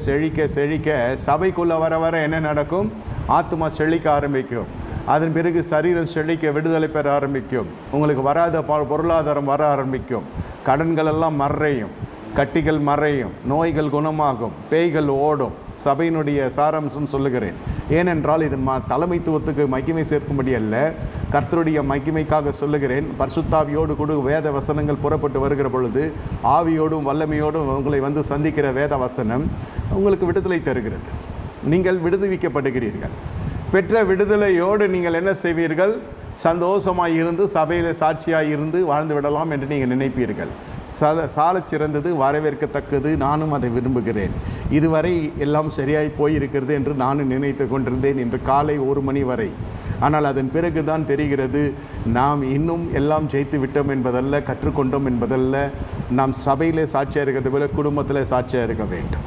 செழிக்க செழிக்க சபைக்குள்ளே வர வர என்ன நடக்கும்? ஆத்மா செழிக்க ஆரம்பிக்கும். அதன் பிறகு சரீரம் செழிக்க விடுதலை பெற ஆரம்பிக்கும். உங்களுக்கு வராத பொருளாதாரம் வர ஆரம்பிக்கும். கடன்கள் எல்லாம் மறையும், கட்டிகள் மறையும், நோய்கள் குணமாகும், பேய்கள் ஓடும். சபையினுடைய சாராம்சம் சொல்லுகிறேன். ஏனென்றால் இது தலைமைத்துவத்துக்கு மகிமை சேர்க்கும்படி அல்ல, கர்த்தருடைய மகிமைக்காக சொல்லுகிறேன். பரிசுத்தாவியோடு கூட வேத வசனங்கள் புறப்பட்டு வருகிற பொழுது ஆவியோடும் வல்லமையோடும் உங்களை வந்து சந்திக்கிற வேத வசனம் உங்களுக்கு விடுதலை தருகிறது. நீங்கள் விடுவிக்கப்படுகிறீர்கள். பெற்ற விடுதலையோடு நீங்கள் என்ன செய்வீர்கள்? சந்தோஷமாக இருந்து சபையில் சாட்சியாக இருந்து வாழ்ந்து விடலாம் என்று நீங்கள் நினைப்பீர்கள். சாலச் சிறந்தது, வரவேற்கத்தக்கது. நானும் அதை விரும்புகிறேன். இதுவரை எல்லாம் சரியாய் போயிருக்கிறது என்று நானும் நினைத்து கொண்டிருந்தேன் இன்று காலை 1 மணி வரை. ஆனால் அதன் பிறகு தான் தெரிகிறது, நாம் இன்னும் எல்லாம் ஜெயித்து விட்டோம் என்பதல்ல, கற்றுக்கொண்டோம் என்பதல்ல. நாம் சபையிலே சாட்சியாக இருக்கிறது போல குடும்பத்தில் சாட்சியாக இருக்க வேண்டும்.